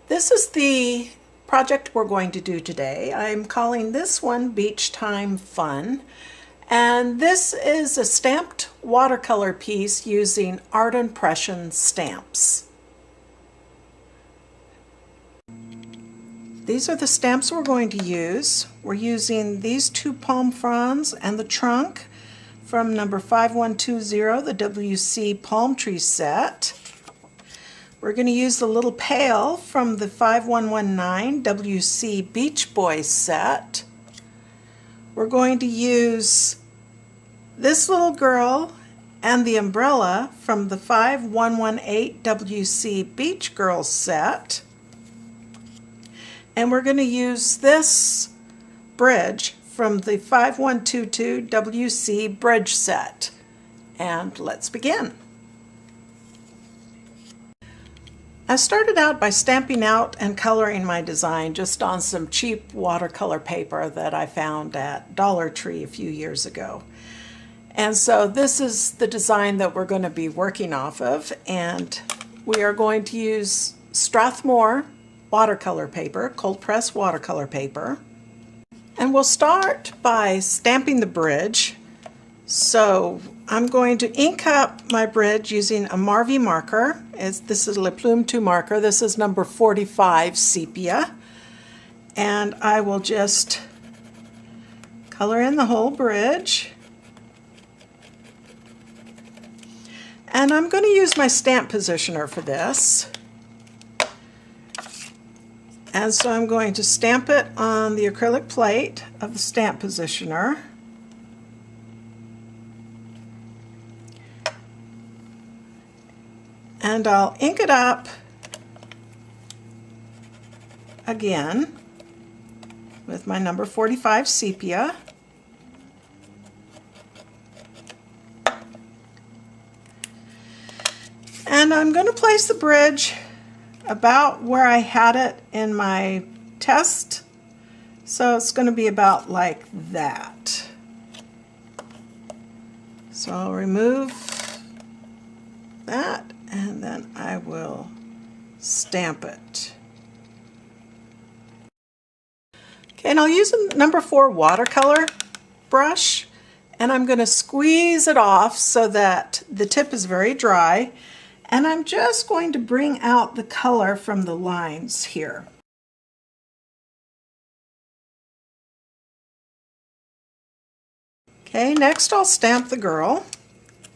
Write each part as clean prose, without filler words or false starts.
This is the project we're going to do today. I'm calling this one Beachtime Fun, and this is a stamped watercolor piece using Art Impression stamps. These are the stamps we're going to use. We're using these two palm fronds and the trunk from number 5120, the WC Palm Tree set. We're going to use the little pail from the 5119 WC Beach Boys set. We're going to use this little girl and the umbrella from the 5118 WC Beach Girls set. And we're going to use this bridge from the 5122 WC Bridge set. And let's begin. I started out by stamping out and coloring my design just on some cheap watercolor paper that I found at Dollar Tree a few years ago. And so this is the design that we're going to be working off of, and we are going to use Strathmore watercolor paper, cold press watercolor paper. And we'll start by stamping the bridge. So I'm going to ink up my bridge using a Marvy marker. This is LePlume II marker. This is number 45 sepia. And I will just color in the whole bridge. And I'm going to use my stamp positioner for this. And so I'm going to stamp it on the acrylic plate of the stamp positioner. And I'll ink it up again with my number 45 sepia. And I'm going to place the bridge about where I had it in my test. So it's going to be about like that. So I'll remove that, and then I will stamp it. Okay, and I'll use a number 4 watercolor brush, and I'm going to squeeze it off so that the tip is very dry, and I'm just going to bring out the color from the lines here. Okay, next I'll stamp the girl.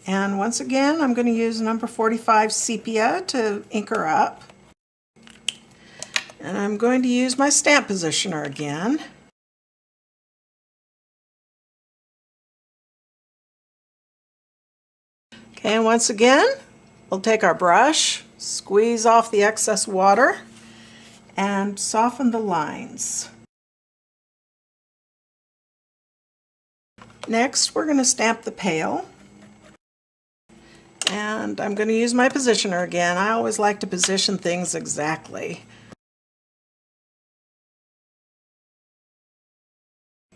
And once again, I'm going to use number 45 sepia to ink her up. And I'm going to use my stamp positioner again. Okay, and once again, we'll take our brush, squeeze off the excess water, and soften the lines. Next, we're going to stamp the pail. And I'm going to use my positioner again. I always like to position things exactly.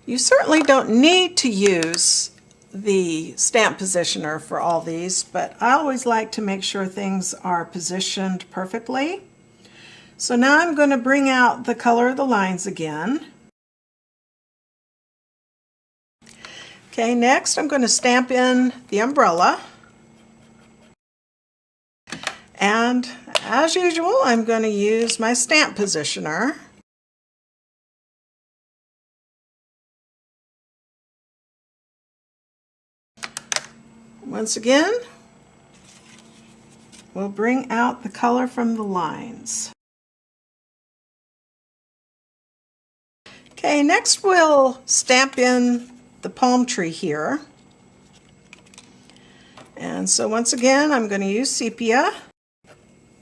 You certainly don't need to use the stamp positioner for all these, but I always like to make sure things are positioned perfectly. So now I'm going to bring out the color of the lines again. Okay, next I'm going to stamp in the umbrella. And as usual, I'm going to use my stamp positioner. Once again, we'll bring out the color from the lines. Okay, next we'll stamp in the palm tree here. And so once again, I'm going to use sepia.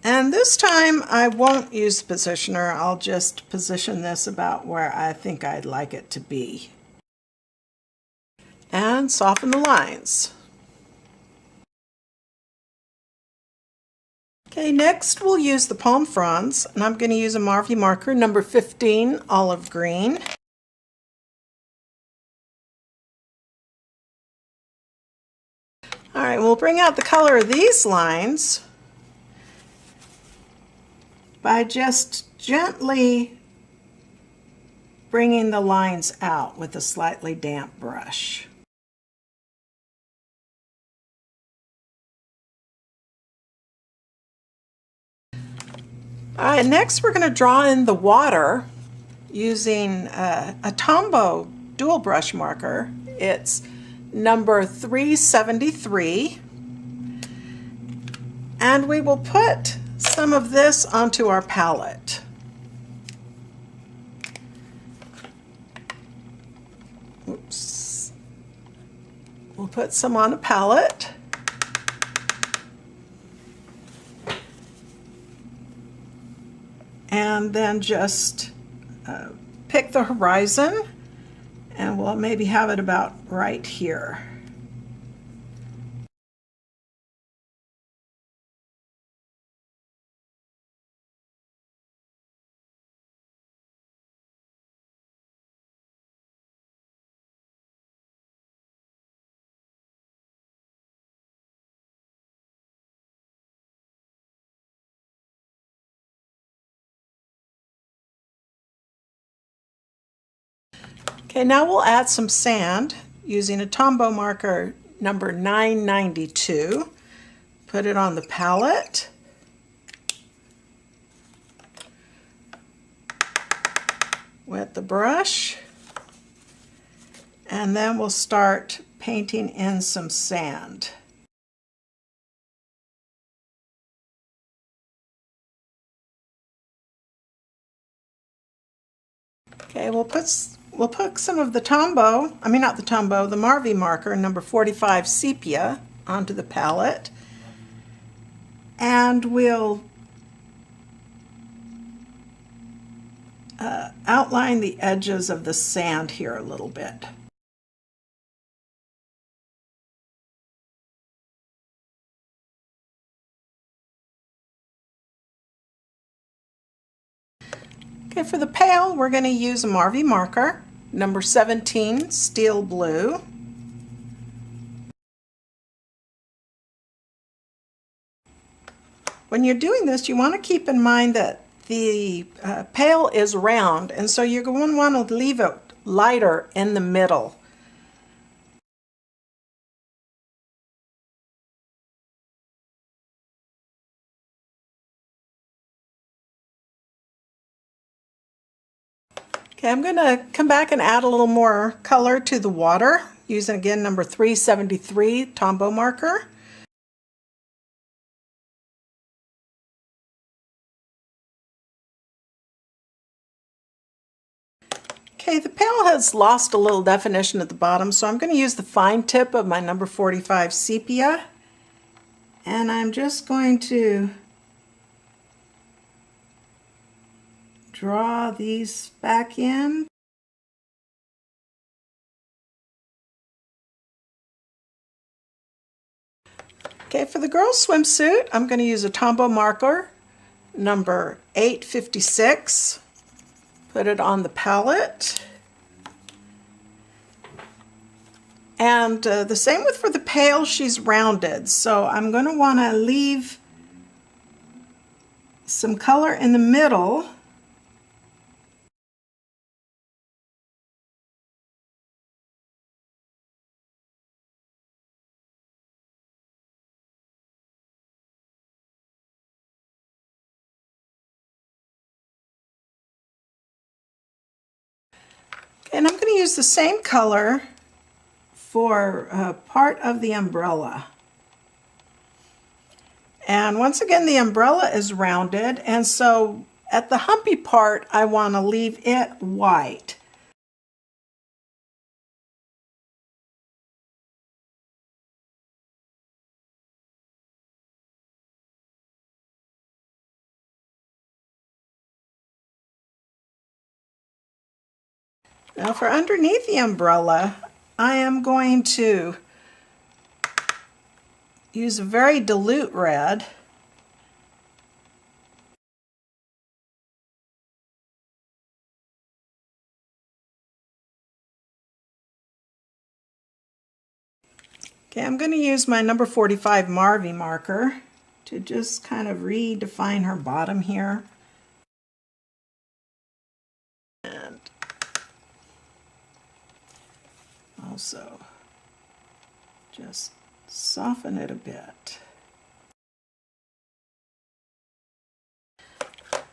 And this time I won't use the positioner, I'll just position this about where I think I'd like it to be. And soften the lines. Okay, next we'll use the palm fronds, and I'm going to use a Marvy marker, number 15, olive green. All right, we'll bring out the color of these lines by just gently bringing the lines out with a slightly damp brush. All right, next we're going to draw in the water using a Tombow Dual Brush marker. It's number 373. And we will put some of this onto our palette. Oops. We'll put some on a palette. And then just pick the horizon, and we'll maybe have it about right here. Okay, now we'll add some sand using a Tombow marker number 992. Put it on the palette. Wet the brush. And then we'll start painting in some sand. Okay, we'll put some of the Tombow, the Marvy marker, number 45 Sepia, onto the palette. And we'll outline the edges of the sand here a little bit. Okay, for the pale, we're going to use a Marvy marker, number 17, Steel Blue. When you're doing this, you want to keep in mind that the pale is round, and so you're going to want to leave it lighter in the middle. Okay, I'm going to come back and add a little more color to the water using, again, number 373 Tombow marker. Okay, the pale has lost a little definition at the bottom, so I'm going to use the fine tip of my number 45 Sepia, and I'm just going to draw these back in. Okay, for the girl's swimsuit, I'm going to use a Tombow marker, number 856. Put it on the palette. And the same for the pale, she's rounded. So I'm going to want to leave some color in the middle. And I'm going to use the same color for part of the umbrella. And once again, the umbrella is rounded, and so at the humpy part, I want to leave it white. Now for underneath the umbrella, I am going to use a very dilute red. Okay, I'm going to use my number 45 Marvy marker to just kind of redefine her bottom here. also just soften it a bit.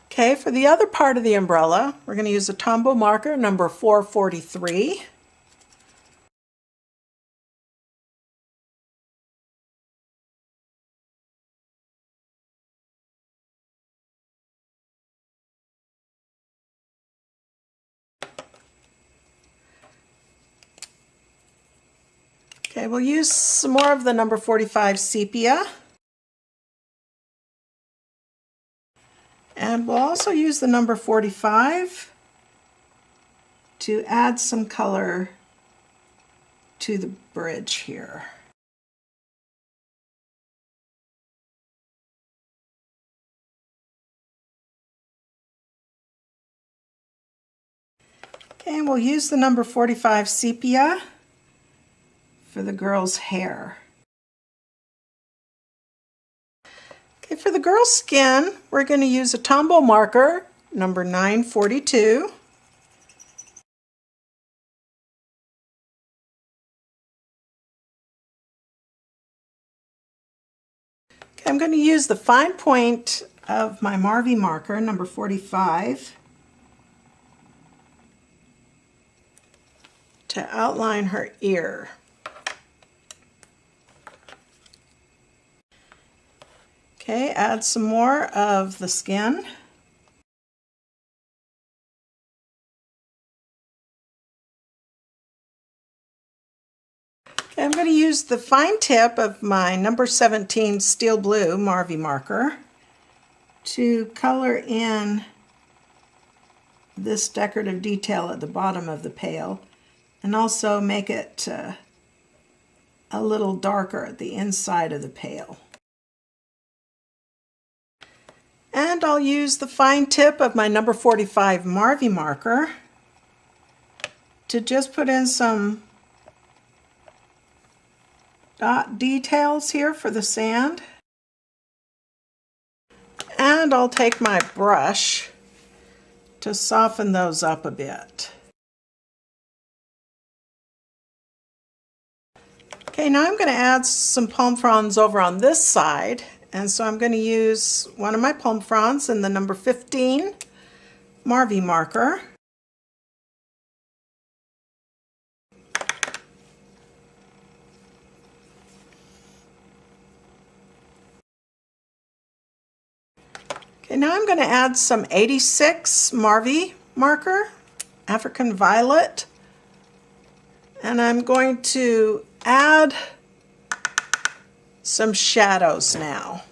Okay, for the other part of the umbrella, we're going to use a Tombow marker number 443. Okay, we'll use some more of the number 45 sepia. And we'll also use the number 45 to add some color to the bridge here. Okay, and we'll use the number 45 sepia for the girl's hair. Okay, for the girl's skin, we're going to use a Tombow marker, number 942. Okay, I'm going to use the fine point of my Marvy marker, number 45, to outline her ear. Okay, add some more of the skin. Okay, I'm going to use the fine tip of my number 17 steel blue Marvy marker to color in this decorative detail at the bottom of the pail, and also make it a little darker at the inside of the pail. And I'll use the fine tip of my number 45 Marvy marker to just put in some dot details here for the sand. And I'll take my brush to soften those up a bit. Okay, now I'm going to add some palm fronds over on this side, and so I'm going to use one of my palm fronds in the number 15 Marvy marker. Okay, now I'm going to add some 86 Marvy marker, African Violet, and I'm going to add some shadows now.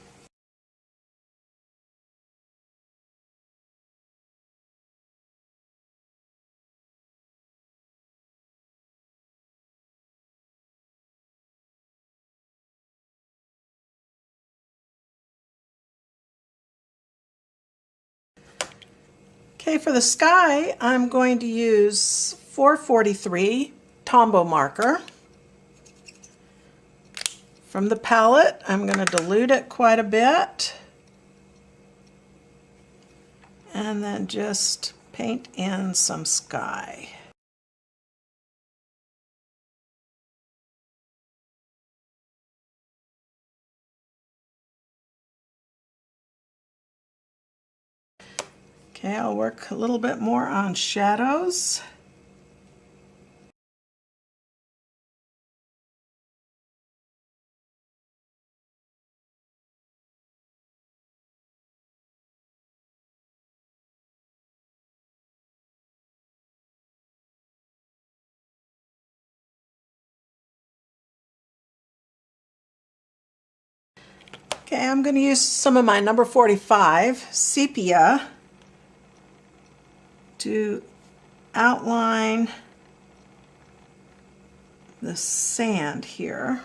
Okay, for the sky, I'm going to use 443 Tombow marker. From the palette, I'm going to dilute it quite a bit and then just paint in some sky. Okay, I'll work a little bit more on shadows. Okay, I'm going to use some of my number 45 sepia to outline the sand here.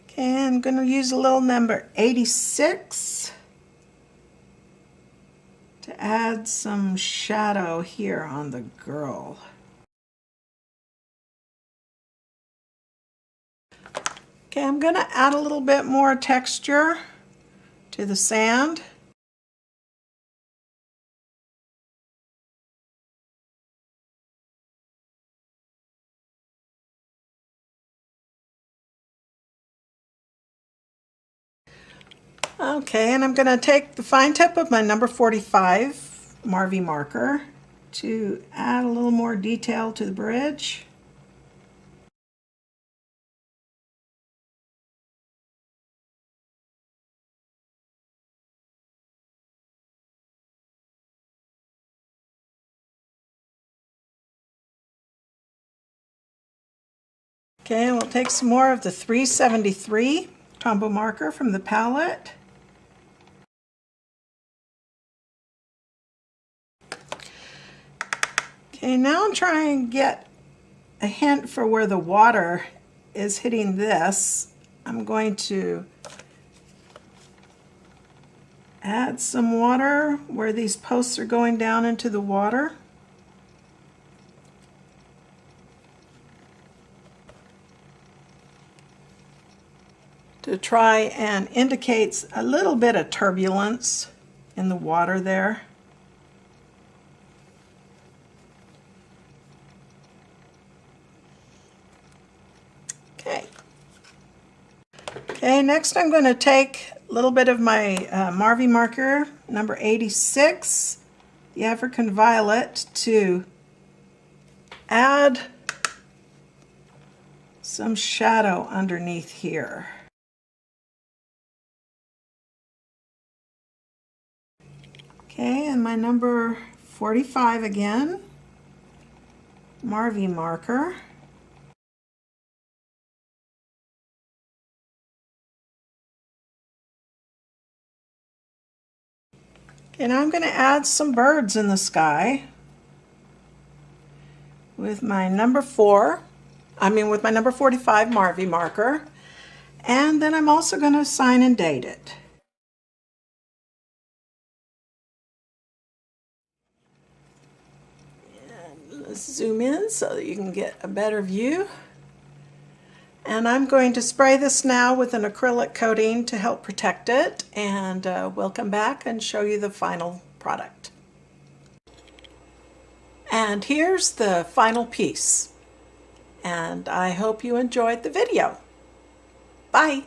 Okay, I'm going to use a little number 86 to add some shadow here on the girl. Okay, I'm going to add a little bit more texture to the sand. Okay, and I'm going to take the fine tip of my number 45 Marvy marker to add a little more detail to the bridge. Okay, and we'll take some more of the 373 Tombow marker from the palette. Okay, now I'm trying to get a hint for where the water is hitting this. I'm going to add some water where these posts are going down into the water. To try and indicate a little bit of turbulence in the water there. Okay, next I'm going to take a little bit of my Marvy marker, number 86, the African Violet, to add some shadow underneath here. Okay, and my number 45 again, Marvy marker. And I'm going to add some birds in the sky with my number 45 Marvy marker. And then I'm also going to sign and date it. And let's zoom in so that you can get a better view. And I'm going to spray this now with an acrylic coating to help protect it, and we'll come back and show you the final product. And here's the final piece, and I hope you enjoyed the video. Bye!